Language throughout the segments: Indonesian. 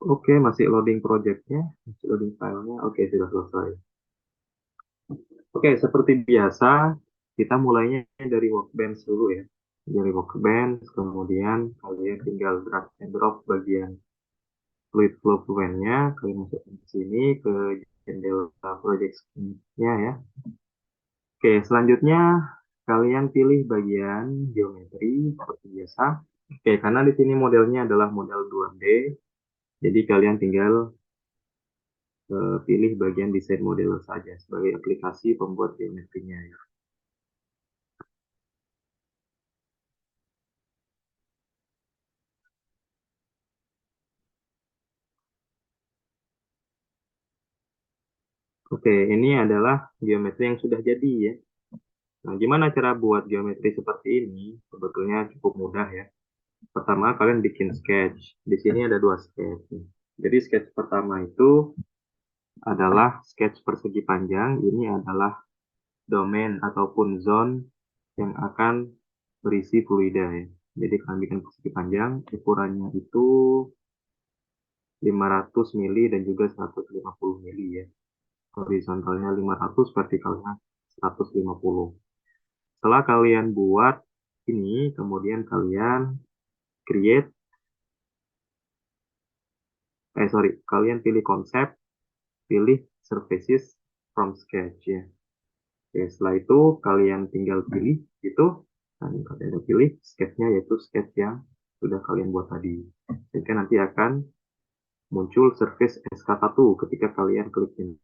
Oke, masih loading projectnya, masih loading filenya. Oke, sudah selesai. Oke, seperti biasa, kita mulainya dari Workbench dulu ya. Dari Workbench, kemudian kalian tinggal drag and drop bagian fluid flow fluentnya, kalian masukkan ke sini, ke jendela project nya ya. Oke, selanjutnya kalian pilih bagian geometri seperti biasa. Oke, karena di sini modelnya adalah model 2D, jadi kalian tinggal pilih bagian desain model saja sebagai aplikasi pembuat geometrinya ya. Oke, ini adalah geometri yang sudah jadi ya. Nah, gimana cara buat geometri seperti ini? Sebetulnya cukup mudah ya. Pertama, kalian bikin sketch. Di sini ada dua sketch nih. Jadi sketch pertama itu adalah sketch persegi panjang. Ini adalah domain ataupun zone yang akan berisi fluida ya. Jadi kalian bikin persegi panjang, ukurannya itu 500 mili dan juga 150 mili ya. Horizontalnya 500, vertikalnya 150. Setelah kalian buat ini, kemudian kalian create, kalian pilih konsep, pilih surfaces from sketch ya. Oke, setelah itu kalian tinggal pilih itu, dan kalian pilih sketchnya yaitu sketch yang sudah kalian buat tadi. Sehingga nanti akan muncul surface SK1 ketika kalian klik ini.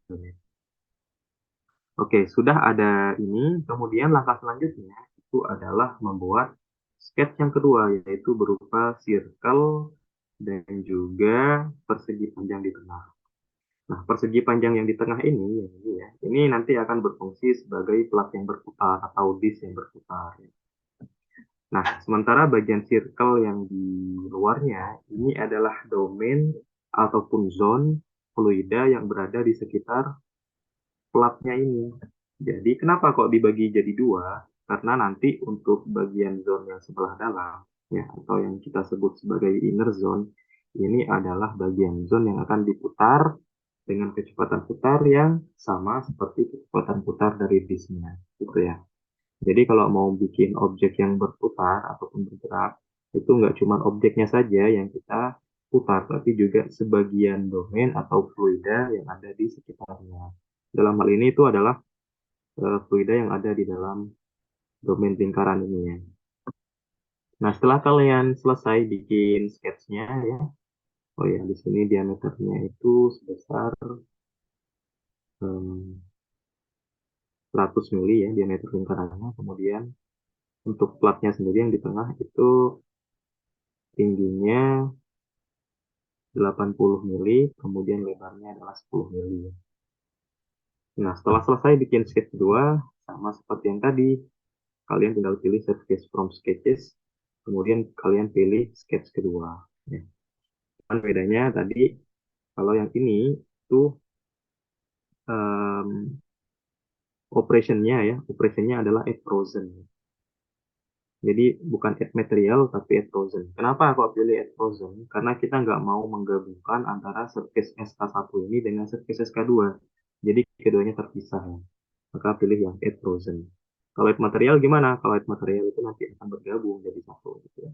Oke, sudah ada ini. Kemudian langkah selanjutnya itu adalah membuat sketch yang kedua, yaitu berupa circle dan juga persegi panjang di tengah. Nah, persegi panjang yang di tengah ini nanti akan berfungsi sebagai plat yang berputar atau disk yang berputar. Nah, sementara bagian circle yang di luarnya ini adalah domain ataupun zone fluida yang berada di sekitar platnya ini. Jadi kenapa kok dibagi jadi dua? Karena nanti untuk bagian zone yang sebelah dalam, ya, atau yang kita sebut sebagai inner zone, ini adalah bagian zone yang akan diputar dengan kecepatan putar yang sama seperti kecepatan putar dari disknya, gitu ya. Jadi kalau mau bikin objek yang berputar ataupun bergerak, itu nggak cuma objeknya saja yang kita putar, tapi juga sebagian domain atau fluida yang ada di sekitarnya. Dalam hal ini itu adalah fluida yang ada di dalam domain lingkaran ini ya. Nah, setelah kalian selesai bikin sketchnya ya, oh ya, di sini diameternya itu sebesar 100 mili ya, diameter lingkarannya. Kemudian untuk platnya sendiri yang di tengah itu tingginya 80 mili, kemudian lebarnya adalah 10 mili. Nah, setelah selesai bikin sketch kedua, sama seperti yang tadi, kalian tinggal pilih surface from sketches, kemudian kalian pilih sketch kedua. Ya. Kan bedanya tadi, kalau yang ini itu um, operationnya adalah add frozen. Jadi bukan add material, tapi add frozen. Kenapa kok pilih add frozen? Karena kita nggak mau menggabungkan antara surface SK1 ini dengan surface SK2. Jadi keduanya terpisah ya. Maka pilih yang add frozen. Kalau add material gimana? Kalau add material itu nanti akan bergabung jadi satu gitu ya.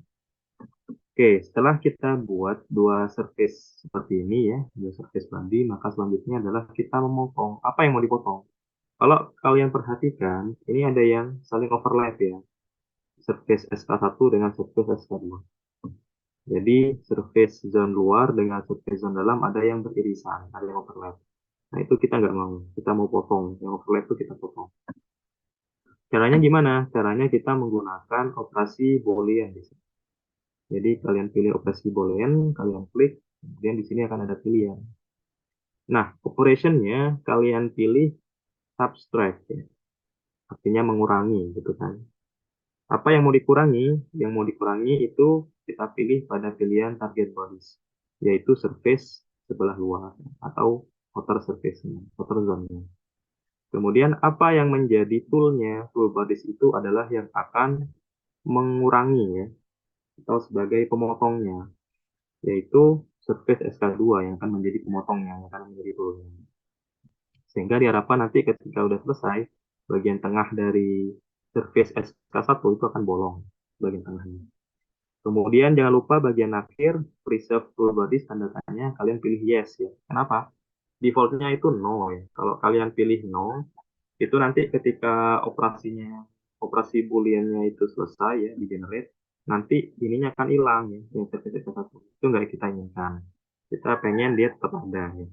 Oke, setelah kita buat dua surface seperti ini ya, dua surface body, maka selanjutnya adalah kita memotong. Apa yang mau dipotong? Kalau kalian perhatikan, ini ada yang saling overlap ya, surface SK1 dengan surface SK2. Jadi surface zone luar dengan surface zone dalam ada yang beririsan, ada yang overlap. Nah itu kita nggak mau, kita mau potong. Yang overlap itu kita potong. Caranya gimana? Caranya kita menggunakan operasi boolean di sini. Jadi kalian pilih operasi boolean, kalian klik, kemudian di sini akan ada pilihan. Nah, operationnya kalian pilih subtract ya, artinya mengurangi gitu kan. Apa yang mau dikurangi? Yang mau dikurangi itu kita pilih pada pilihan target bodies, yaitu surface sebelah luar atau outer surface-nya, outer zone-nya. Kemudian apa yang menjadi tool-nya? Tool bodies itu adalah yang akan mengurangi ya, atau sebagai pemotongnya, yaitu surface SK2 yang akan menjadi pemotongnya, yang akan menjadi baunya. Sehingga diharapkan nanti ketika udah selesai, bagian tengah dari surface SK1 itu akan bolong, bagian tengahnya. Kemudian jangan lupa bagian akhir, preserve full body, standar tanya, kalian pilih yes ya. Kenapa? Defaultnya itu no ya. Kalau kalian pilih no, itu nanti ketika operasi booleannya itu selesai ya, di generate, nanti ininya akan hilang ya, yang surface SK1. Itu nggak kita inginkan. Kita pengen dia tetap ada ya.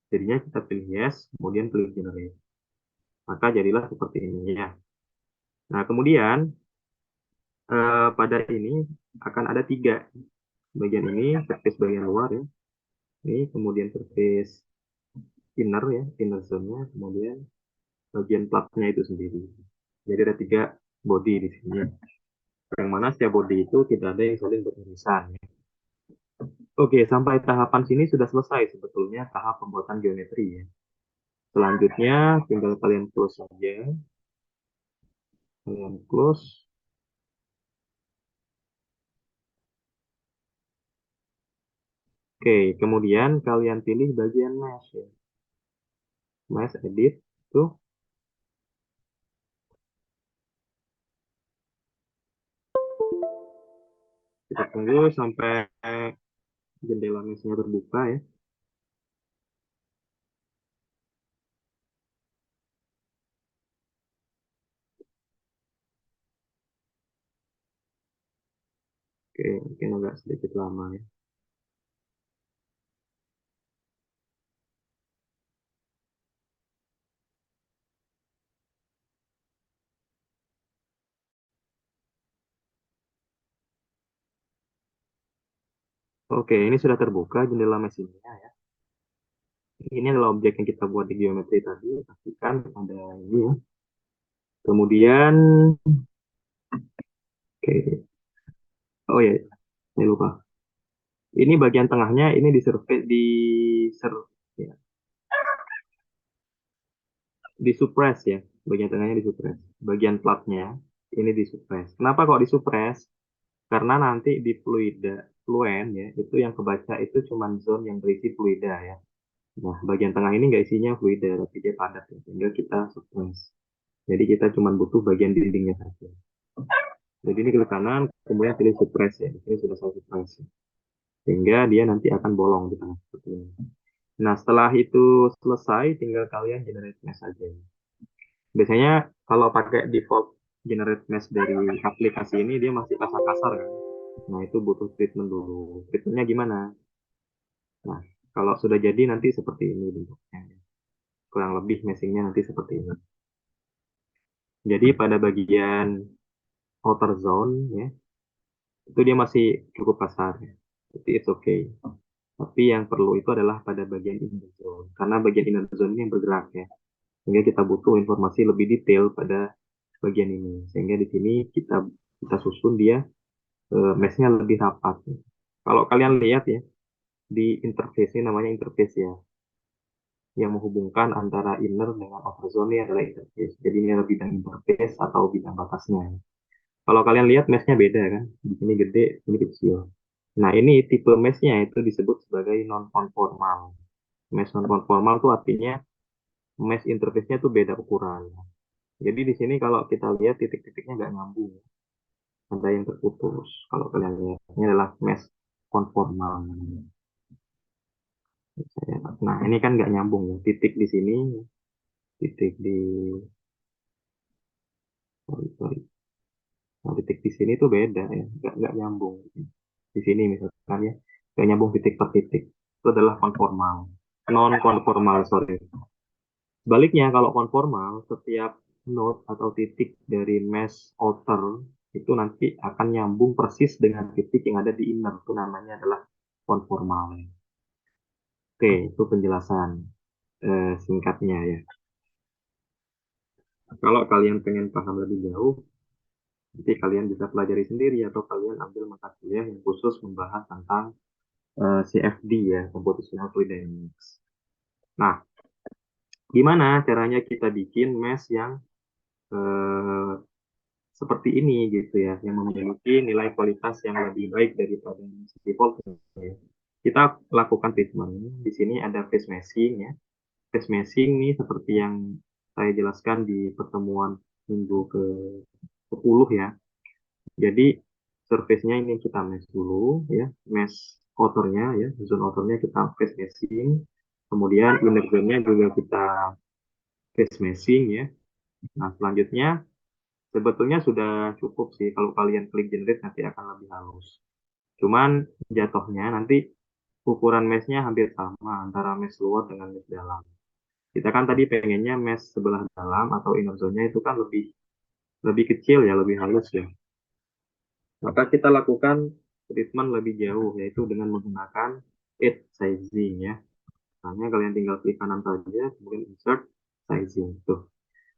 Jadinya kita pilih yes, kemudian pilih generate. Maka jadilah seperti ini ya. Nah, kemudian pada ini akan ada tiga. Bagian ini surface bagian luar ya. Ini kemudian surface inner ya, inner zone-nya, kemudian bagian platnya itu sendiri. Jadi ada tiga body di sini. Yang mana setiap body itu tidak ada yang saling beririsan. Ya. Oke, sampai tahapan sini sudah selesai sebetulnya tahap pembuatan geometri ya. Selanjutnya tinggal kalian close saja. Kalian close. Oke, kemudian kalian pilih bagian mesh ya. Mesh edit tuh. Kita tunggu sampai jendela meshnya terbuka ya. Oke, mungkin agak sedikit lama ya. Oke, ini sudah terbuka jendela mesinnya ya. Ini adalah objek yang kita buat di geometri tadi. Pastikan ada ini ya. Kemudian, oke. Oh ya, saya lupa. Ini bagian tengahnya ini ya, di suppress ya. Bagian tengahnya di suppress. Bagian platnya ini di suppress. Kenapa kok di suppress? Karena nanti di fluent ya, itu yang kebaca itu cuma zone yang berisi fluida ya. Nah, bagian tengah ini nggak isinya fluida, tapi dia padat ya. Sehingga kita suppress. Jadi kita cuma butuh bagian dindingnya saja. Jadi ini klik kanan, kemudian pilih suppress ya. Ini sudah saya suppress ya. Sehingga dia nanti akan bolong di tengah seperti ini. Nah, setelah itu selesai, tinggal kalian generate mesh saja. Biasanya kalau pakai default generate mesh dari aplikasi ini, dia masih kasar-kasar kan. Nah, itu butuh treatment dulu. Treatmentnya gimana? Nah, kalau sudah jadi nanti seperti ini bentuknya. Kurang lebih meshingnya nanti seperti ini. Jadi pada bagian outer zone ya, itu dia masih cukup kasar ya. Jadi it's okay. Tapi yang perlu itu adalah pada bagian inner zone. Karena bagian inner zone ini yang bergerak ya. Sehingga kita butuh informasi lebih detail pada bagian ini. Sehingga di sini kita susun dia mesh-nya lebih rapat. Kalau kalian lihat ya, di interface ini namanya interface ya. Yang menghubungkan antara inner dengan outer zone ini adalah interface. Jadi ini adalah bidang interface atau bidang batasnya. Kalau kalian lihat mesh-nya beda kan. Di sini gede, ini kecil. Nah ini tipe mesh-nya itu disebut sebagai non-conformal. Mesh non-conformal itu artinya mesh interface-nya itu beda ukuran. Jadi di sini kalau kita lihat titik-titiknya nggak nyambung, ada yang terputus. Kalau kalian lihat, ini adalah mesh konformal. Nah, ini kan nggak nyambung ya. Titik di sini, titik di, sorry, sorry. Nah, titik di sini tuh beda ya, nggak nyambung. Di sini misalkan ya, nggak nyambung titik per titik. Itu adalah konformal. Non-konformal, sorry. Sebaliknya, kalau konformal, setiap node atau titik dari mesh outer itu nanti akan nyambung persis dengan titik yang ada di inner. Itu namanya adalah konformal. Oke, itu penjelasan singkatnya ya. Kalau kalian pengen paham lebih jauh, nanti kalian bisa pelajari sendiri atau kalian ambil mata kuliah yang khusus membahas tentang CFD ya, Computational Fluid Dynamics. Nah, gimana caranya kita bikin mesh yang eh, seperti ini gitu ya, yang memiliki nilai kualitas yang lebih baik daripada default ya. kita lakukan treatment. Di sini ada phase matching ya. Phase matching nih seperti yang saya jelaskan di pertemuan minggu ke-10 ya. Jadi surface-nya ini kita mesh dulu ya, mesh outernya ya, zone outernya kita phase matching. Kemudian inner zone-nya juga kita phase matching ya. Nah, selanjutnya sebetulnya sudah cukup sih kalau kalian klik generate nanti akan lebih halus. Cuman jatuhnya nanti ukuran meshnya hampir sama antara mesh luar dengan mesh dalam. Kita kan tadi pengennya mesh sebelah dalam atau inner zone-nya itu kan lebih lebih kecil ya, lebih halus ya. Maka kita lakukan treatment lebih jauh yaitu dengan menggunakan edge sizing ya. Hanya kalian tinggal klik kanan saja, kemudian insert sizing tuh.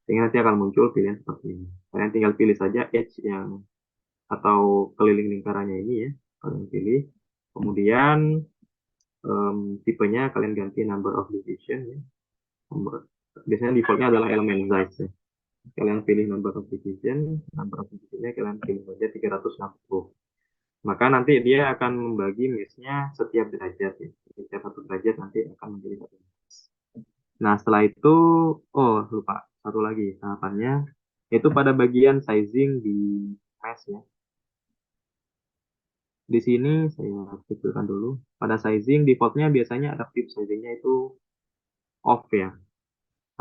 Sehingga nanti akan muncul pilihan seperti ini. Kalian tinggal pilih saja edge yang atau keliling lingkarannya ini ya. Kalian pilih. Kemudian tipenya kalian ganti number of division ya. Biasanya defaultnya adalah elemen size ya. Kalian pilih number of divisionnya kalian pilih saja 360. Maka nanti dia akan membagi meshnya setiap derajat ya. Setiap satu derajat nanti akan menjadi satu mesh. Nah setelah itu, oh lupa satu lagi tahapannya, itu pada bagian sizing di mesh ya. Di sini saya kecilkan dulu. Pada sizing defaultnya biasanya adaptive sizingnya itu off ya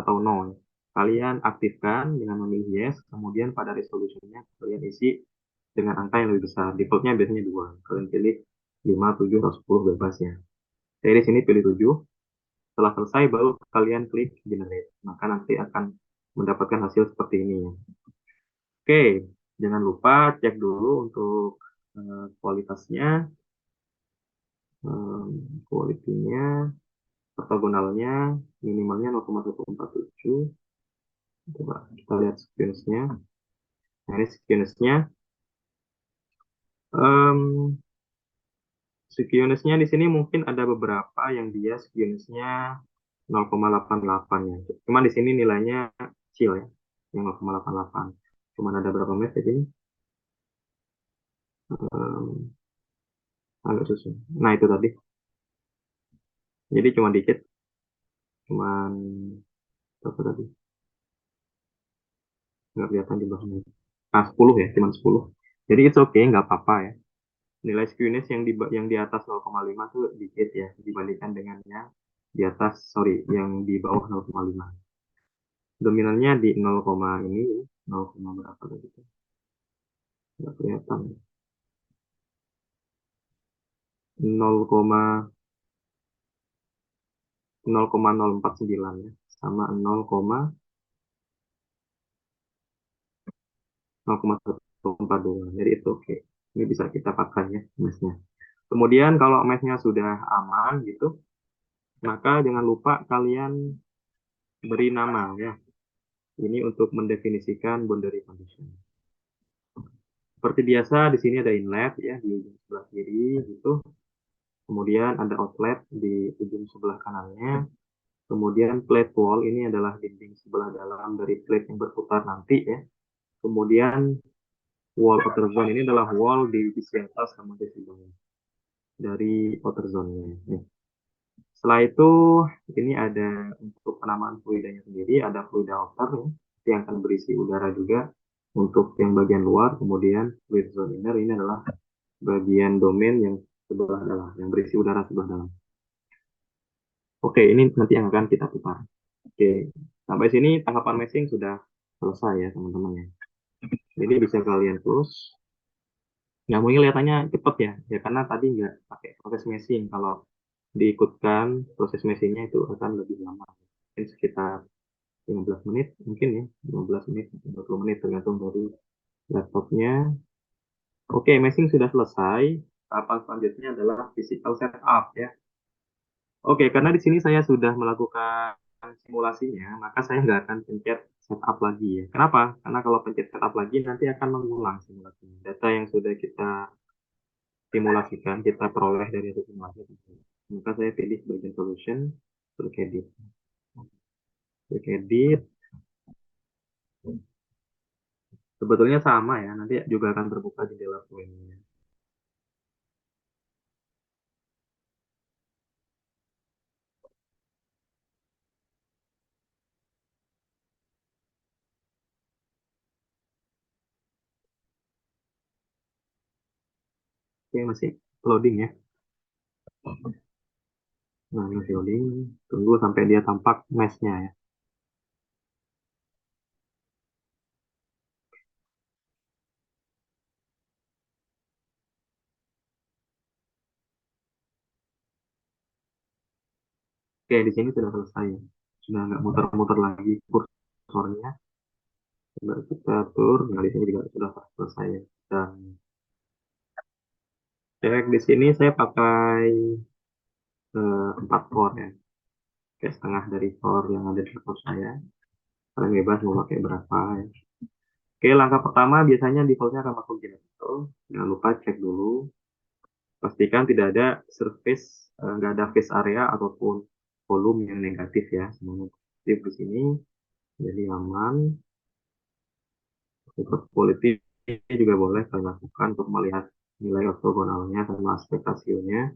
atau no. Kalian aktifkan dengan memilih yes, kemudian pada resolusinya kalian isi dengan angka yang lebih besar. Defaultnya biasanya 2. Kalian pilih 5, 7, atau 10 bebas ya. Saya di sini pilih 7. Setelah selesai baru kalian klik generate. Maka nanti akan mendapatkan hasil seperti ini ya. Oke, jangan lupa cek dulu untuk kualitasnya, kualitinya, ortogonalnya, minimalnya 0,147. Coba kita lihat skewness-nya. Nah, ini skewness-nya. Um, Skewness-nya di sini mungkin ada beberapa yang dia skewness-nya 0,88 ya. Cuma di sini nilainya kecil ya, yang 0,88. Cuma ada berapa mesh di sini? Um, Agak susah. Nah itu tadi. Jadi cuma dikit, cuma berapa tadi? Nggak kelihatan di bawahnya. Nah 10 ya, cuma 10. Jadi it's okay, nggak apa-apa ya. Nilai skewness yang di atas 0,5 tuh dikit ya dibandingkan dengan yang di atas, sorry, yang di bawah 0,5. Dominannya di 0, ini 0, berapa tadi tuh? Nggak kelihatan. 0,049 ya, sama 0,142. Jadi itu oke. Ini bisa kita pakai ya meshnya. Kemudian kalau meshnya sudah aman gitu, maka jangan lupa kalian beri nama ya. Ini untuk mendefinisikan boundary condition. Seperti biasa di sini ada inlet ya di ujung sebelah kiri gitu. Kemudian ada outlet di ujung sebelah kanannya. Kemudian plate wall ini adalah dinding sebelah dalam dari plate yang berputar nanti ya. Kemudian wall outer zone ini adalah wall di sisi atas sama sisi bawah dari outer zone-nya. Setelah itu ini ada untuk penamaan fluidanya sendiri, ada fluida outer ya, yang akan berisi udara juga untuk yang bagian luar. Kemudian fluid zone inner ini adalah bagian domain yang sebelah dalam, yang berisi udara sebelah dalam. Oke, ini nanti yang akan kita putar. Oke, sampai sini tahapan meshing sudah selesai ya teman-teman ya. Jadi bisa kalian close. Nggak mungkin kelihatannya cepet ya, ya karena tadi nggak pakai proses meshing. Kalau diikutkan proses meshingnya itu akan lebih lama. Mungkin sekitar 15 menit, mungkin ya, 15 menit, 20 menit tergantung dari laptopnya. Oke, meshing sudah selesai. Tahapan selanjutnya adalah physical setup ya. Oke, karena di sini saya sudah melakukan simulasinya, maka saya nggak akan pencet setup lagi ya. Kenapa? Karena kalau pencet setup lagi nanti akan mengulang simulasinya. Data yang sudah kita simulasikan, kita peroleh dari simulasi. Maka saya pilih bagian solution, klik edit. Klik edit. Sebetulnya sama ya, nanti juga akan terbuka di dalam poinnya. Oke, masih loading ya. Nah, masih loading. Tunggu sampai dia tampak mesh-nya ya. Oke, di sini sudah selesai. Sudah nggak muter-muter lagi kursornya. Coba kita atur. Nah, di sini juga sudah selesai. Dan cek di sini saya pakai 4 core ya. Kayak setengah dari core yang ada di laptop saya. Kalian bebas mau pakai berapa ya. Oke, langkah pertama biasanya defaultnya akan masuk generator. Jangan lupa cek dulu. Pastikan tidak ada surface, nggak ada face area ataupun volume yang negatif ya. Semuanya positif di sini. Jadi aman. Untuk quality juga boleh kalian lakukan untuk melihat nilai ortogonalnya sama aspek rasionya.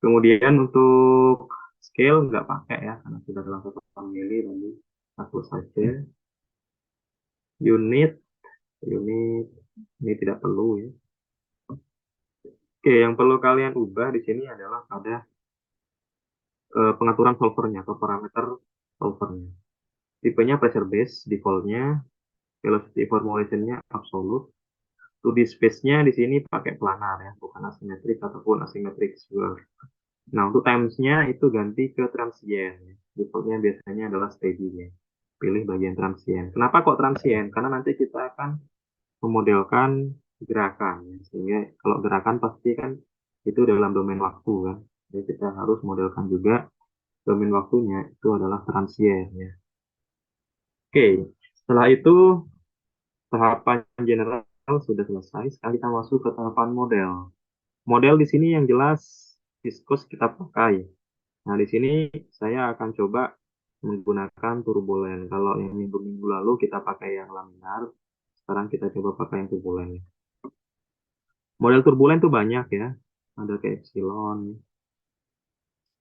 Kemudian untuk scale nggak pakai ya, karena sudah dalam satu mili tadi. Hapus saja. Unit, unit ini tidak perlu ya. Oke, yang perlu kalian ubah di sini adalah pada pengaturan solvernya atau parameter solvernya. Tipenya pressure base, defaultnya, velocity formulation-nya absolute. 2D space-nya di sini pakai planar ya, bukan asimetrik ataupun asimetrik swirl. Nah, untuk times-nya itu ganti ke transient. Defaultnya biasanya adalah steady ya. Pilih bagian transient. Kenapa kok transient? Karena nanti kita akan memodelkan gerakan ya. Sehingga kalau gerakan pasti kan itu dalam domain waktu kan. Jadi kita harus modelkan juga domain waktunya itu adalah transient ya. Oke, setelah itu tahapan general sudah selesai. Sekarang kita masuk ke tahapan model. Model di sini yang jelas viscose kita pakai. Nah, di sini saya akan coba menggunakan turbulen. Kalau yang minggu-minggu lalu kita pakai yang laminar, sekarang kita coba pakai yang turbulen. Model turbulen tuh banyak ya. Ada kayak Epsilon,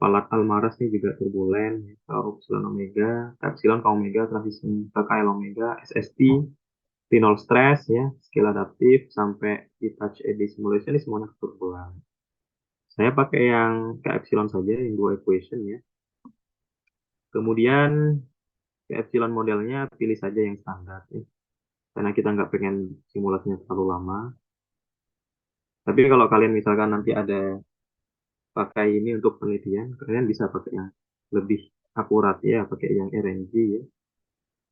Palat Almaras nih juga turbulen, kalau Epsilon Omega, Epsilon ke Omega, transition ke KL Omega, SST, Pinol Stress ya, skill adaptif, sampai di Touch Eddy Simulation ini semuanya turbulen. Saya pakai yang ke Epsilon saja, yang dua equation ya. Kemudian ke Epsilon modelnya pilih saja yang standar ya. Karena kita nggak pengen simulasinya terlalu lama. Tapi kalau kalian misalkan nanti ada pakai ini untuk penelitian, kalian bisa pakai yang lebih akurat ya, pakai yang RNG ya,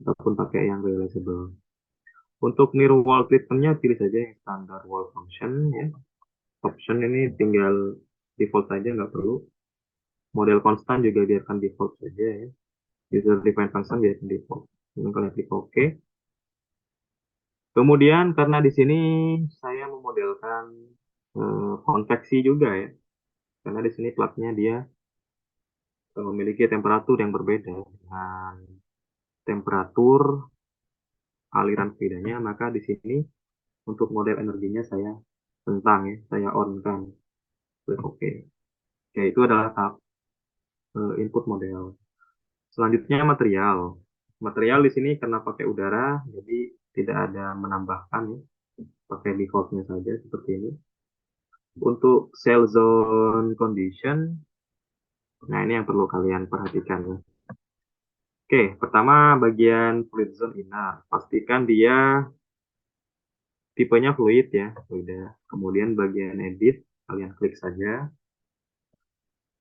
ataupun pakai yang realizable. Untuk niru wall treatmentnya pilih saja yang standar wall function ya. Option ini tinggal default saja, nggak perlu. Model konstan juga biarkan default saja ya. User defined function biarkan default. Ini kalian klik OK. Kemudian karena di sini saya memodelkan konveksi juga ya. Karena di sini platnya dia memiliki temperatur yang berbeda dengan temperatur aliran fluidanya, maka di sini untuk model energinya saya tentang ya, saya on kan. Klik OK. Ya, itu adalah tahap input model. Selanjutnya material. Material di sini karena pakai udara, jadi tidak ada menambahkan ya. Pakai defaultnya saja seperti ini. Untuk cell zone condition, nah ini yang perlu kalian perhatikan ya. Oke, pertama bagian fluid zone inner. Pastikan dia tipenya fluid ya, fluid. Kemudian bagian edit, kalian klik saja.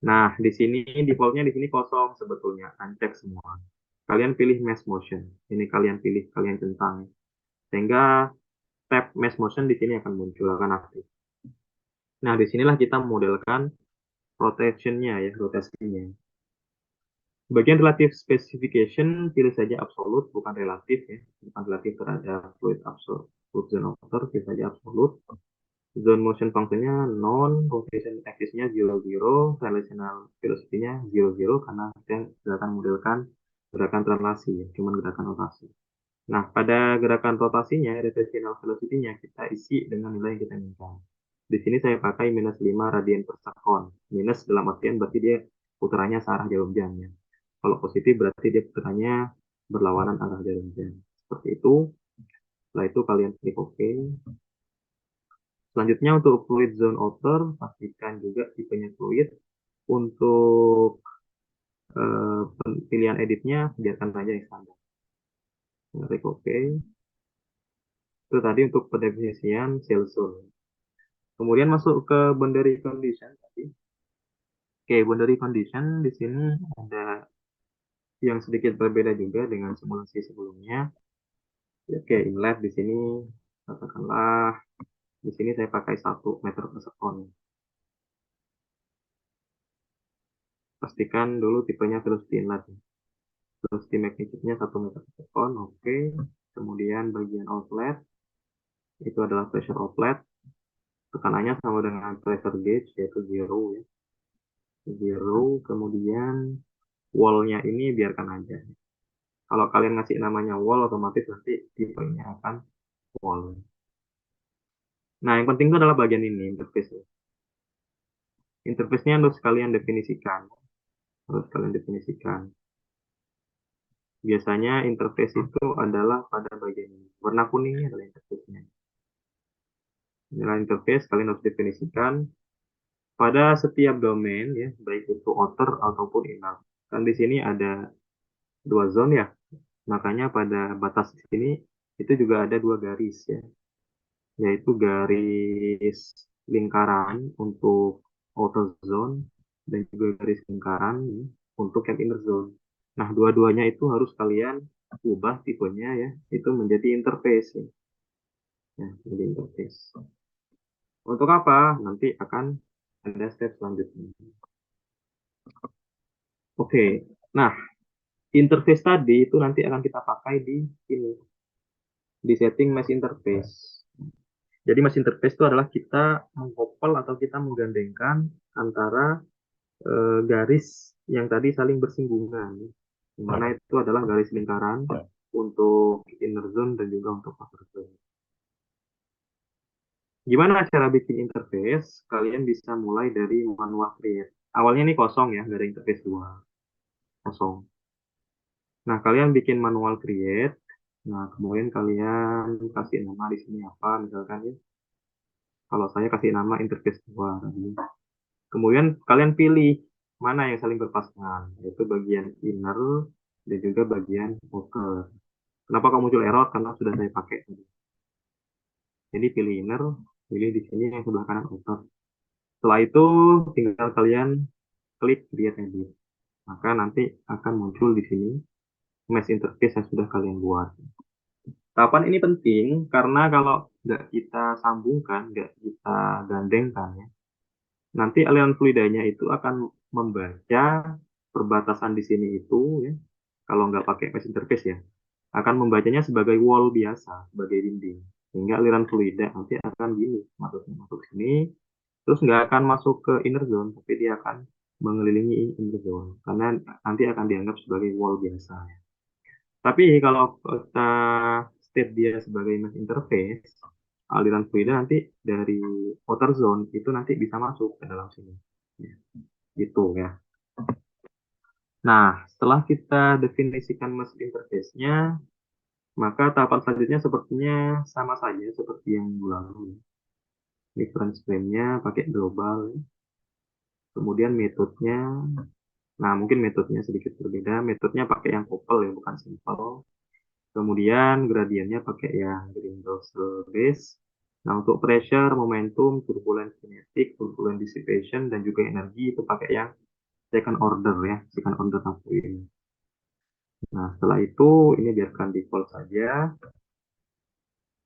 Nah, di sini defaultnya di sini kosong sebetulnya, uncheck semua. Kalian pilih mesh motion. Ini kalian pilih, kalian centang. Sehingga tab mesh motion di sini akan muncul, akan aktif. Nah, disinilah kita modelkan rotationnya ya, rotasinya. Bagian relative specification pilih saja absolute, bukan relatif ya, bukan relatif terhadap fluid absolute, fluid zone outer, pilih saja absolute. Zone motion functionnya non, rotation axisnya 0, 0, relational velocity-nya 0, 0, karena kita akan modelkan gerakan translasi ya, cuma gerakan rotasi. Nah, pada gerakan rotasinya, rotational velocity-nya kita isi dengan nilai yang kita inginkan. Di sini saya pakai minus 5 radian per second. Minus dalam artian berarti dia putarannya searah jarum jamnya. Kalau positif berarti dia putarannya berlawanan arah jarum jam. Seperti itu. Setelah itu kalian klik OK. Selanjutnya untuk fluid zone outer, pastikan juga tipenya fluid. Untuk pilihan editnya, biarkan saja yang standar. Klik OK. Itu tadi untuk pendefinisian cell zone. Kemudian masuk ke boundary condition tadi. Oke, boundary condition di sini ada yang sedikit berbeda juga dengan simulasi sebelumnya. Oke, inlet di sini katakanlah di sini saya pakai 1 meter per sekon. Pastikan dulu tipenya velocity inlet. Velocity magnitude-nya 1 meter per sekon. Oke. Kemudian bagian outlet itu adalah pressure outlet. Tekanannya sama dengan pressure gauge yaitu zero ya. Zero. Kemudian wall-nya ini biarkan aja. Kalau kalian ngasih namanya wall, otomatis nanti tipenya akan wall. Nah, yang penting itu adalah bagian ini, interface. Interface-nya harus kalian definisikan. Harus kalian definisikan. Biasanya interface itu adalah pada bagian ini. Warna kuningnya adalah interface-nya. Inilah interface, kalian harus definisikan pada setiap domain, ya, baik itu outer ataupun inner. Kan di sini ada 2 zone ya, makanya pada batas sini itu juga ada 2 garis ya, yaitu garis lingkaran untuk outer zone dan juga garis lingkaran ya, untuk yang inner zone. Nah, dua-duanya itu harus kalian ubah tipenya ya, itu menjadi interface ya. Ya, menjadi interface. Untuk apa? Nanti akan ada step selanjutnya. Oke, nah interface tadi itu nanti akan kita pakai di ini, di setting mesh interface. Jadi mesh interface itu adalah kita mengkoppel atau kita menggandengkan antara garis yang tadi saling bersinggungan, di mana itu adalah garis lingkaran untuk inner zone dan juga untuk outer zone. Gimana cara bikin interface? Kalian bisa mulai dari manual create. Awalnya ini kosong ya, dari interface 2. Kosong. Nah, kalian bikin manual create. Nah, kemudian kalian kasih nama di sini apa, misalkan ya. Kalau saya kasih nama interface 2 tadi. Kemudian kalian pilih mana yang saling berpasangan, yaitu bagian inner dan juga bagian outer. Kenapa kok muncul error? Karena sudah saya pakai. Jadi pilih inner, pilih di sini yang sebelah kanan outer. Setelah itu tinggal kalian klik create edit. Maka nanti akan muncul di sini mesh interface yang sudah kalian buat. Tahapan ini penting karena kalau nggak kita sambungkan, nggak kita gandengkan ya, nanti aliran fluidanya itu akan membaca perbatasan di sini itu ya, kalau nggak pakai mesh interface ya, akan membacanya sebagai wall biasa, sebagai dinding. Sehingga aliran fluida nanti akan gini, masuk sini, terus nggak akan masuk ke inner zone, tapi dia akan mengelilingi inner zone, karena nanti akan dianggap sebagai wall biasa. Tapi kalau kita state dia sebagai mesh interface, aliran fluida nanti dari outer zone itu nanti bisa masuk ke dalam sini. Ya, gitu ya. Nah, setelah kita definisikan mesh interface-nya, maka tahapan selanjutnya sepertinya sama saja seperti yang lalu. Reference frame-nya pakai global. Kemudian metodenya, nah mungkin metodenya sedikit berbeda. Metodenya pakai yang couple ya, bukan simple. Kemudian gradiennya pakai yang Green-Russell base. Nah, untuk pressure, momentum, turbulence kinetic, turbulence dissipation, dan juga energi itu pakai yang second order ya, second order ini. Nah, setelah itu ini biarkan default saja.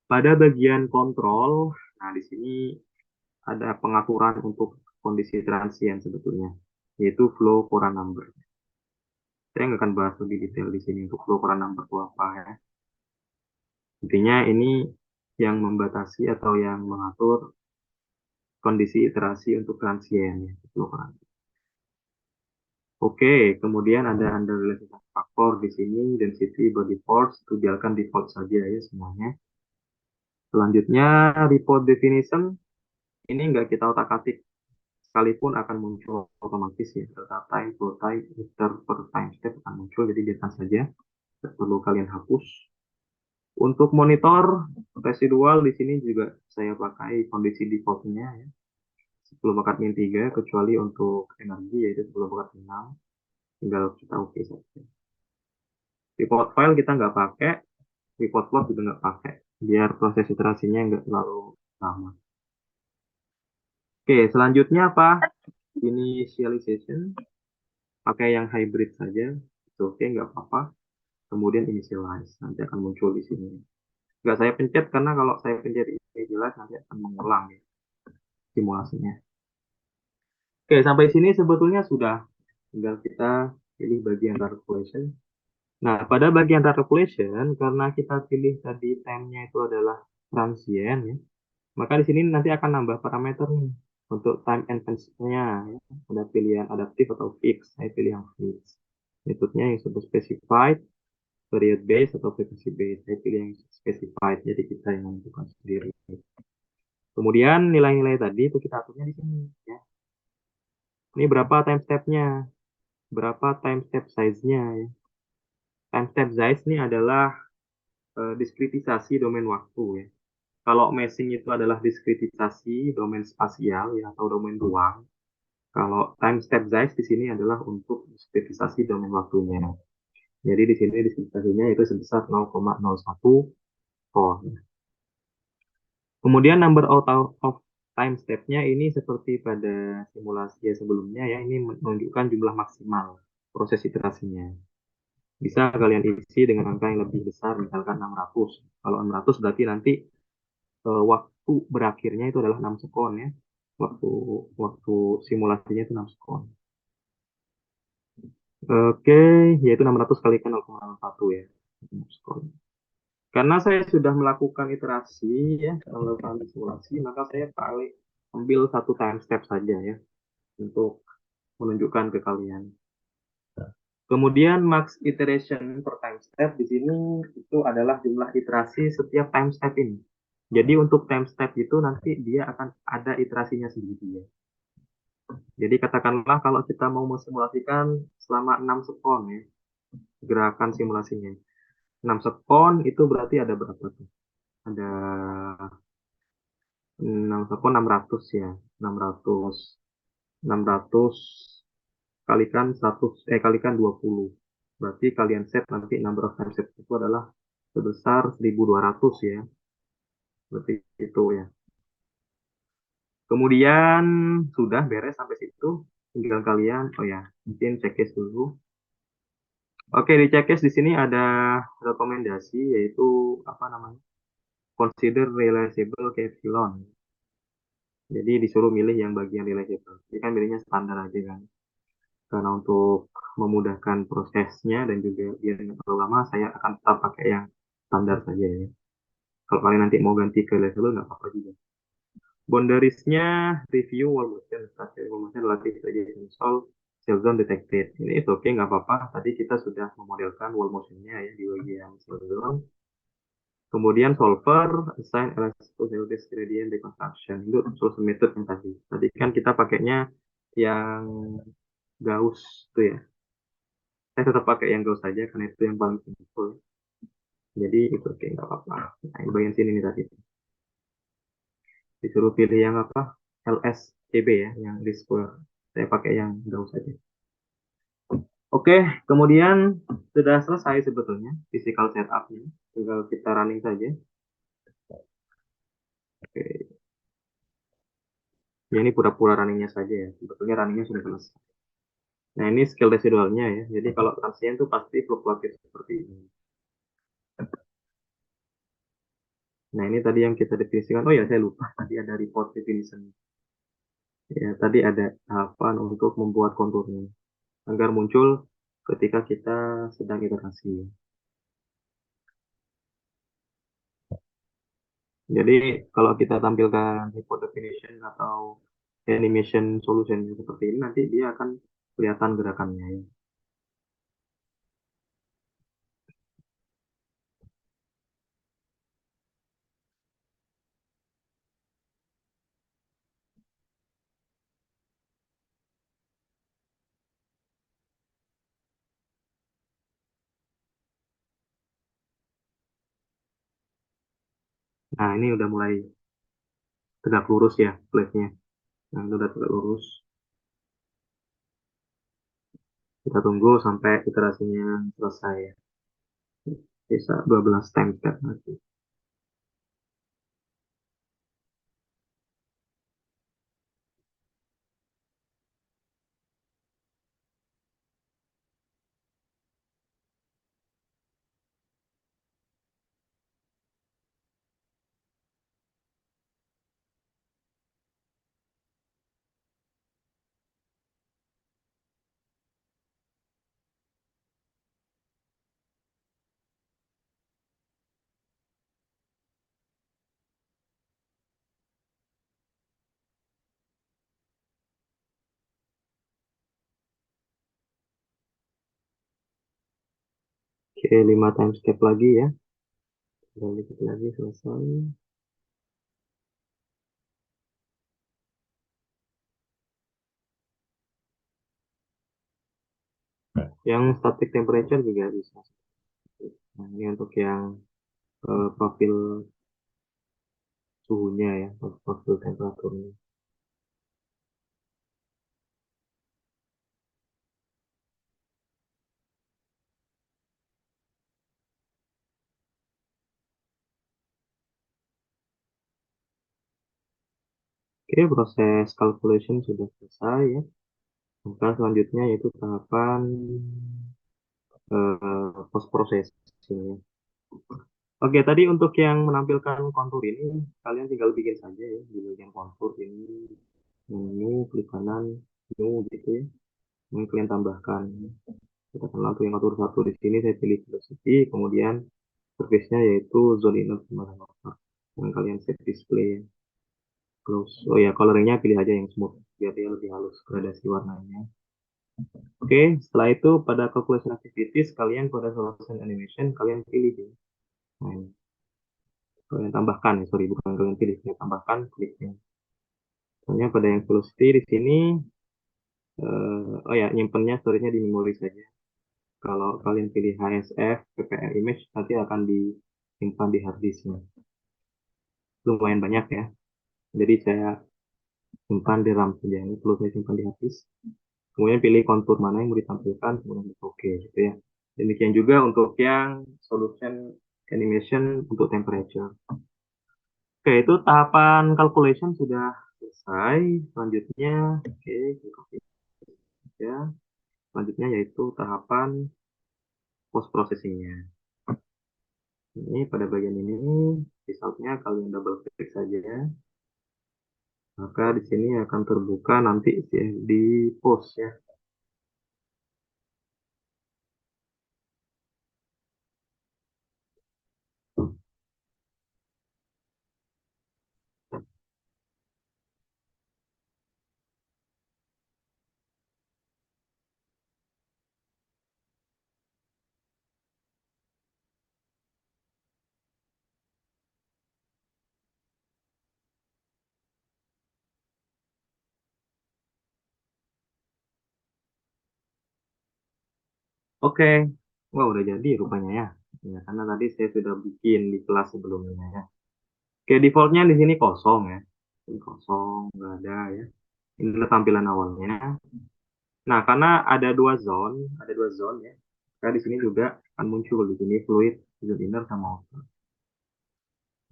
Pada bagian kontrol, nah di sini ada pengaturan untuk kondisi transient sebetulnya, yaitu flow current number. Saya nggak akan bahas lebih detail di sini untuk flow current number itu apa ya. Intinya ini yang membatasi atau yang mengatur kondisi iterasi untuk transient ya, flow current. Oke, kemudian ada under related faktor di sini, density body force, itu biarkan default saja ya semuanya. Selanjutnya report definition, ini nggak kita otak-atik, sekalipun akan muncul otomatis ya, data time, flow time, meter per time step akan muncul, jadi biarkan saja, tidak perlu kalian hapus. Untuk monitor residual di sini juga saya pakai kondisi defaultnya ya. 10 pangkat min 3, kecuali untuk energi yaitu 10 pangkat 6. Tinggal kita oke saja. Report file kita nggak pakai, report plot juga nggak pakai, biar proses iterasinya nggak terlalu lama. Oke, selanjutnya apa? Initialization, pakai yang hybrid saja. Itu oke, nggak apa-apa. Kemudian initialize, nanti akan muncul di sini. Nggak saya pencet karena kalau saya pencet initialize nanti akan mengulang ya, simulasinya. Oke, sampai sini sebetulnya sudah. Tinggal kita pilih bagian calculation. Nah, pada bagian calculation, karena kita pilih tadi time-nya itu adalah transient ya, maka di sini nanti akan nambah parameter nih untuk time advance-nya ya. Ada pilihan adaptif atau fix. Saya pilih yang fix. Metodenya yang sudah specified, period based atau frequency based. Saya pilih yang specified, jadi kita yang menentukan sendiri. Kemudian nilai-nilai tadi itu kita aturnya di sini ya. Ini berapa time step-nya, berapa time step size-nya ya. Time step size ini adalah diskritisasi domain waktu ya. Kalau meshing itu adalah diskritisasi domain spasial ya atau domain ruang. Kalau time step size di sini adalah untuk diskritisasi domain waktunya. Jadi di sini diskritisasinya itu sebesar 0,01 volt. Kemudian number out of time step-nya ini seperti pada simulasi sebelumnya ya, ini menunjukkan jumlah maksimal proses iterasinya. Bisa kalian isi dengan angka yang lebih besar, misalkan 600. Kalau 600 berarti nanti waktu berakhirnya itu adalah 6 sekon ya. Waktu waktu simulasinya itu 6 sekon. Oke, yaitu 600 kalikan 0,1 ya. 6 sekon. Karena saya sudah melakukan iterasi ya, melakukan simulasi, maka saya paling ambil satu time step saja ya untuk menunjukkan ke kalian. Kemudian max iteration per time step di sini itu adalah jumlah iterasi setiap time step ini. Jadi untuk time step itu nanti dia akan ada iterasinya sendiri ya. Jadi katakanlah kalau kita mau mensimulasikan selama 6 sekon ya, gerakan simulasinya. 6 sekon itu berarti ada berapa tuh? Ada 6 sekon 600 ya. 600 600 kalikan 100 kalikan 20. Berarti kalian set nanti number of time set itu adalah sebesar 1200 ya. Seperti itu ya. Kemudian sudah beres sampai situ. Tinggal kalian, oh ya, mungkin checklist dulu. Oke, di checklist di sini ada rekomendasi yaitu apa namanya? Consider realizable epsilon. Jadi disuruh milih yang bagian realizable. Ini kan milihnya standar aja kan. Karena untuk memudahkan prosesnya dan juga biar nggak terlalu lama, saya akan tetap pakai yang standar saja ya. Kalau kalian nanti mau ganti ke level nggak apa-apa juga. Boundariesnya review wall motion, structure wall motion relatif radiation solve cell zone detected. Ini itu oke, nggak apa-apa. Tadi kita sudah memodelkan wall motionnya ya di bagian cell zone. Kemudian solver, assign elastic disk gradient reconstruction. Itu solution method yang tadi. Tadi kan kita pakainya yang Gauss tuh ya. Saya tetap pakai yang Gauss saja karena itu yang paling simple. Jadi itu oke, nggak apa-apa. Nah, ini bagian sini nih tadi. Disuruh pilih yang apa? LSCB ya, yang di square. Saya pakai yang Gauss saja. Oke, kemudian sudah selesai sebetulnya physical setup-nya. Tinggal kita running saja. Oke. Ya, ini pura-pura runningnya saja ya. Sebetulnya runningnya sudah selesai. Nah, ini skill residualnya ya. Jadi kalau transient itu pasti fluktuatif seperti ini. Nah, ini tadi yang kita definisikan. Oh ya, saya lupa. Tadi ada report definition. Ya, tadi ada tahapan untuk membuat konturnya. Agar muncul ketika kita sedang iterasi. Jadi, kalau kita tampilkan report definition atau animation solution seperti ini, nanti dia akan kelihatan gerakannya ya. Nah, ini udah mulai tegak lurus ya plate-nya. Nah, itu udah tegak lurus. Kita tunggu sampai iterasinya selesai ya. Bisa 12 template nanti. Oke, 5 time step lagi ya. Dan dikit lagi selesai. Yang static temperature juga bisa. Nah, ini untuk yang profil suhunya ya, profil temperaturnya. Oke, proses calculation sudah selesai ya. Maka selanjutnya yaitu tahapan post processing. Oke, tadi untuk yang menampilkan kontur ini, kalian tinggal bikin saja ya di bagian kontur ini klik kanan, new gitu ya. Ini kalian tambahkan. Katakanlah untuk yang kontur satu di sini saya pilih velocity, kemudian surface-nya yaitu zone inner sama zone outer. Yang kalian set display ya. Close. Oh ya, coloringnya pilih aja yang smooth biar dia lebih halus gradasi warnanya. Oke, setelah itu pada calculation activities kalian pada solution animation kalian pilih ya. Nah, ini. Kalian tambahkan ya, sorry bukan kalian pilih, kalian tambahkan kliknya. Soalnya pada yang velocity di sini, oh ya nyimpennya storage-nya di memori saja. Kalau kalian pilih HSF, PPR image nanti akan disimpan di hard disk-nya. Lumayan banyak ya. Jadi saya simpan di RAM saja. Ini perlu saya simpan di hard disk. Kemudian pilih kontur mana yang mau ditampilkan, kemudian klik OK gitu ya. Demikian juga untuk yang solution animation untuk temperature. Oke, itu tahapan calculation sudah selesai. Selanjutnya, oke, klik OK ya. Selanjutnya yaitu tahapan post processingnya. Ini pada bagian ini, resultnya kalian double klik saja. Maka di sini akan terbuka nanti di post ya. Oke, wah udah jadi rupanya ya. Ya, karena tadi saya sudah bikin di kelas sebelumnya ya. Oke, defaultnya di sini kosong ya. Ini kosong, nggak ada ya. Ini tampilan awalnya. Nah, karena ada dua zone ya. Maka di sini juga akan muncul di sini fluid, zone inner sama outer.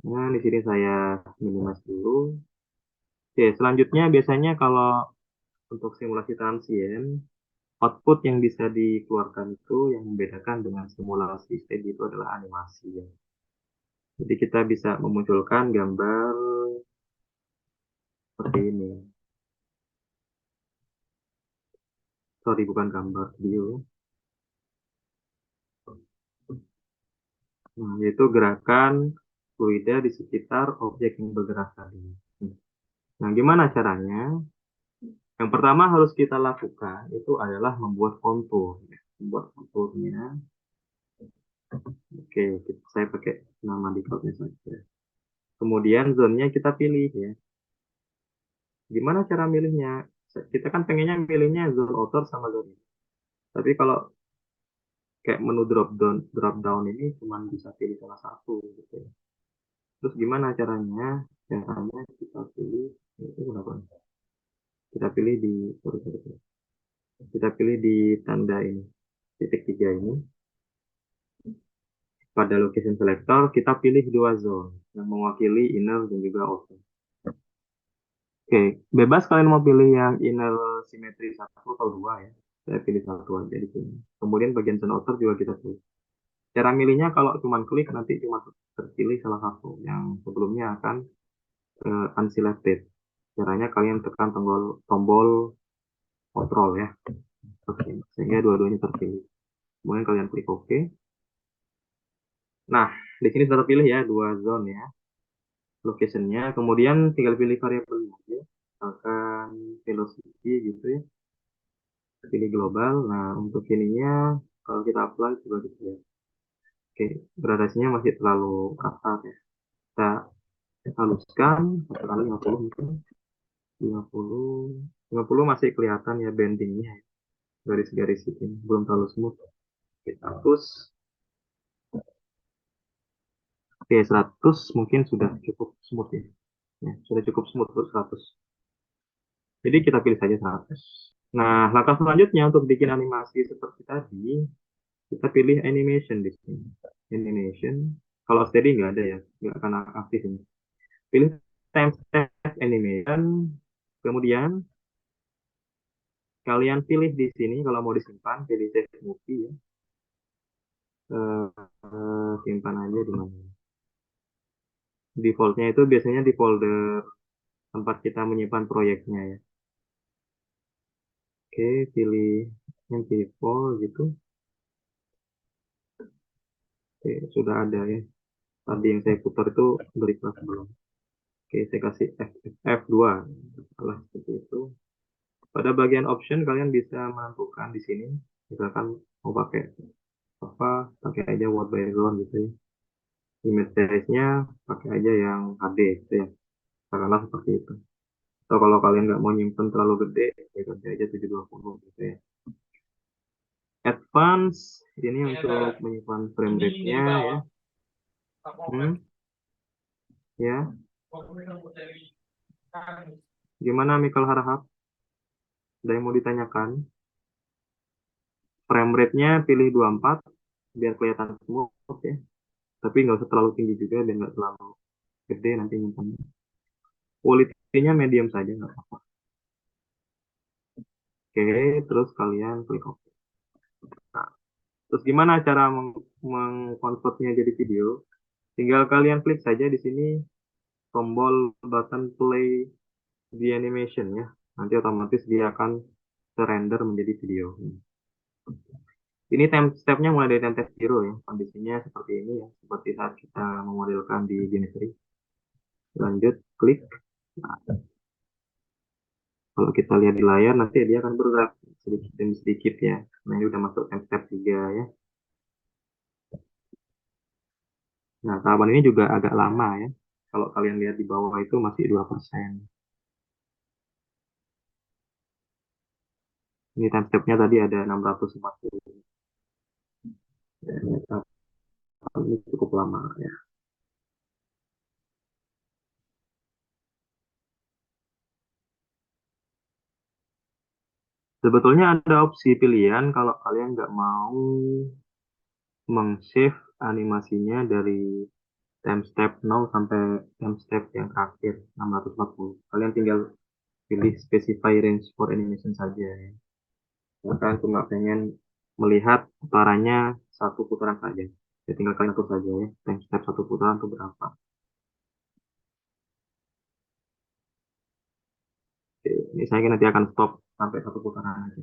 Nah, di sini saya minimize dulu. Oke, selanjutnya biasanya kalau untuk simulasi transient, output yang bisa dikeluarkan itu yang membedakan dengan simulasi steady itu adalah animasi ya. Jadi kita bisa memunculkan gambar seperti ini. Sorry, bukan gambar video. Nah, yaitu gerakan fluida di sekitar objek yang bergerak tadi. Nah, gimana caranya? Yang pertama harus kita lakukan itu adalah membuat kontur. Membuat konturnya. Oke, saya pakai nama defaultnya saja. Kemudian zone-nya kita pilih ya. Gimana cara milihnya? Kita kan pengennya milihnya zone outer sama zone in. Tapi kalau kayak menu drop down ini cuma bisa pilih salah satu gitu ya. Terus gimana caranya? Caranya kita pilih, itu kenapa? Kita pilih di, sorry, sorry, sorry. Kita pilih di tanda ini, titik tiga ini. Pada location selector, kita pilih dua zone yang mewakili inner dan juga outer. Oke, bebas kalian mau pilih yang inner simetri satu atau dua ya. Saya pilih satu aja di sini. Kemudian bagian zone outer juga kita pilih. Cara milihnya kalau cuma klik nanti cuma terpilih salah satu. Yang sebelumnya akan unselected. Caranya kalian tekan tombol kontrol ya. Oke, sehingga dua-duanya terpilih. Kemudian kalian klik OK. Nah, di sini sudah terpilih ya dua zone ya. Locationnya. Kemudian tinggal pilih variabelnya aja. Misalkan velocity gitu ya. Pilih global. Nah, untuk ininya kalau kita apply juga gitu ya. Oke, gradasinya masih terlalu kasar ya. Kita haluskan, katakanlah 50 mungkin. 50, 50 masih kelihatan ya bendingnya ya. Garis-garis itu belum terlalu smooth. Kita hapus. Oke, 100 mungkin sudah cukup smooth ya. Ya, sudah cukup smooth untuk 100. Jadi kita pilih saja 100. Nah, langkah selanjutnya untuk bikin animasi seperti tadi, kita pilih animation di sini. Animation. Kalau steady nggak ada ya, nggak akan aktif ini. Pilih timestamp animation. Kemudian kalian pilih di sini kalau mau disimpan, pilih save movie ya. Simpan aja di mana. Defaultnya itu biasanya di folder tempat kita menyimpan proyeknya ya. Oke, pilih MP4 gitu. Oke, sudah ada ya. Tadi yang saya putar itu beri kelas belum. Oke, saya kasih F2. Salah seperti itu. Pada bagian option kalian bisa menentukan di sini. Misalkan mau pakai apa, pakai aja white background gitu ya. Image size-nya pakai aja yang HD gitu ya. Katakanlah seperti itu. Atau kalau kalian nggak mau nyimpen terlalu gede, ya ganti aja 720 gitu ya. Advance ini untuk menyimpan frame rate-nya ya. Hmm, ya. Gimana Mikal Harahap? Ada yang mau ditanyakan? Frame rate-nya pilih 24 biar kelihatan smooth ya. Tapi nggak usah terlalu tinggi juga dan nggak terlalu gede nanti nyimpannya. Quality-nya medium saja nggak apa-apa. Oke, terus kalian klik OK. Nah, terus gimana cara mengkonvertnya jadi video? Tinggal kalian klik saja di sini tombol button play di animation ya. Nanti otomatis dia akan terrender menjadi video. Ini time step-nya mulai dari time step 0 ya. Kondisinya seperti ini ya. Seperti saat kita memodelkan di Geometry. Lanjut, klik. Nah, kalau kita lihat di layar, nanti dia akan bergerak sedikit demi sedikit ya. Nah, ini udah masuk time step 3 ya. Nah, tahapan ini juga agak lama ya. Kalau kalian lihat di bawah itu masih 2%. Ini time step-nya tadi ada 640. Ya, ini cukup lama ya. Sebetulnya ada opsi pilihan kalau kalian nggak mau meng-save animasinya dari time step 0 sampai time step yang terakhir 640. Kalian tinggal pilih specify range for animation saja ya. Misalkan cuma pengen melihat putarannya satu putaran saja. Ya tinggal kalian atur saja ya. Time step satu putaran itu berapa. Oke, ini saya nanti akan stop sampai satu putaran aja.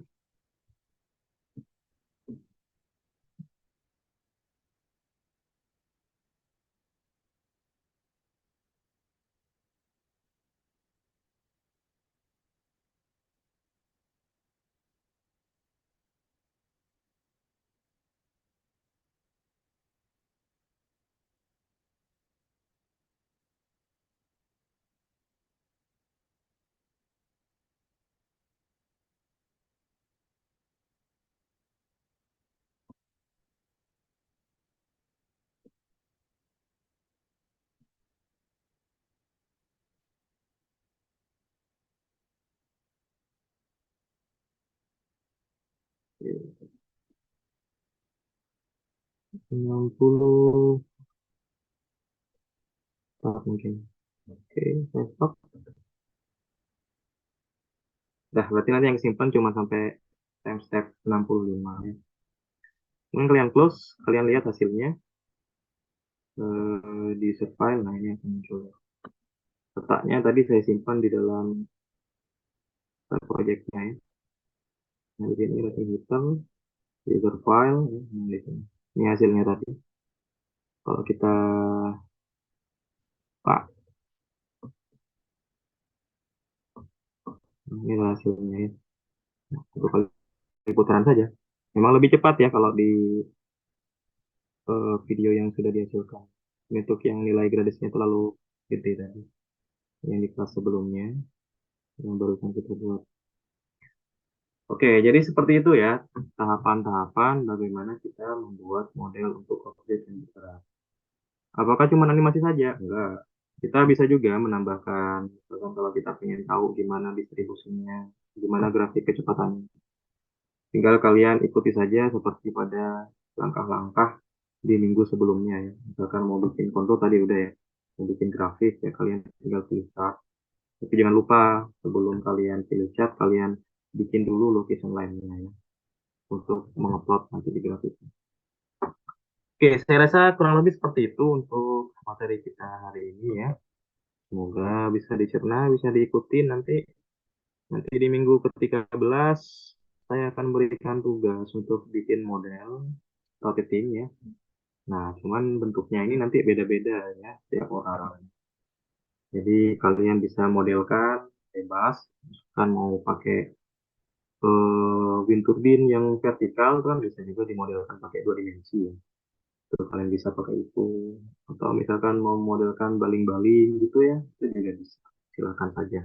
60 mungkin. Oke, saya stop. Dah, berarti nanti yang simpan cuma sampai timestamp 65 ya. Kemudian kalian close, kalian lihat hasilnya di set file. Nah, ini akan muncul. Letaknya tadi saya simpan di dalam projectnya ya. Nah, di sini ada hitam, user file, ya. Nah, di sini. Ini hasilnya tadi. Kalau kita Pak, ini hasilnya ya. Nah, untuk kali putaran saja. Memang lebih cepat ya kalau di video yang sudah dihasilkan. Ini untuk yang nilai gradasinya terlalu gede tadi. Yang di kelas sebelumnya, yang barusan kita buat. Oke, jadi seperti itu ya, tahapan-tahapan bagaimana kita membuat model untuk objek yang bergerak. Apakah cuma animasi saja? Enggak. Kita bisa juga menambahkan, misalkan kalau kita ingin tahu gimana distribusinya, gimana grafik kecepatannya. Tinggal kalian ikuti saja seperti pada langkah-langkah di minggu sebelumnya ya. Misalkan mau bikin konto tadi udah ya, mau bikin grafik ya kalian tinggal pilih chart. Tapi jangan lupa sebelum kalian pilih chart, kalian bikin dulu lukisan lainnya ya untuk mengupload nanti di grafik. Oke, saya rasa kurang lebih seperti itu untuk materi kita hari ini ya. Semoga bisa dicerna, bisa diikuti nanti. Nanti di minggu ke-13 saya akan berikan tugas untuk bikin model marketing ya. Nah, cuman bentuknya ini nanti beda-beda ya setiap orang. Jadi kalian bisa modelkan bebas, kan mau pakai wind turbine yang vertikal kan bisa juga dimodelkan pakai 2 dimensi ya. Terus kalian bisa pakai itu. Atau misalkan mau modelkan baling-baling gitu ya, itu juga bisa. Silakan saja.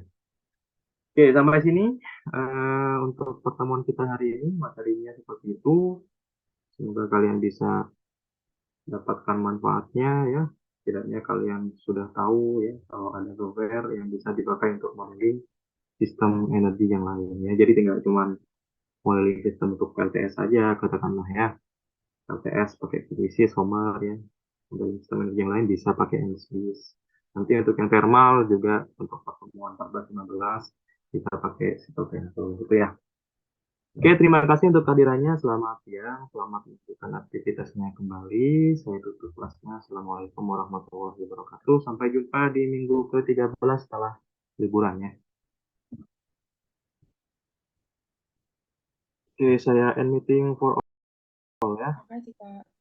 Oke, sampai sini untuk pertemuan kita hari ini materinya seperti itu. Semoga kalian bisa dapatkan manfaatnya ya. Setidaknya kalian sudah tahu ya kalau ada software yang bisa dipakai untuk modeling sistem energi yang lain ya. Jadi tinggal cuman modeling sistem untuk LTS saja katakanlah ya. LTS pakai PVC, Homer ya. Modeling sistem energi yang lain bisa pakai NSBIS. Nanti untuk yang thermal juga untuk pertemuan 14-15 kita pakai Sitotenso gitu ya. Oke, terima kasih untuk kehadirannya. Selamat siang, selamat melanjutkan aktivitasnya kembali. Saya tutup kelasnya. Assalamualaikum warahmatullahi wabarakatuh. Sampai jumpa di minggu ke-13 setelah liburannya. Oke, saya end meeting for all ya. Terima kasih, Pak.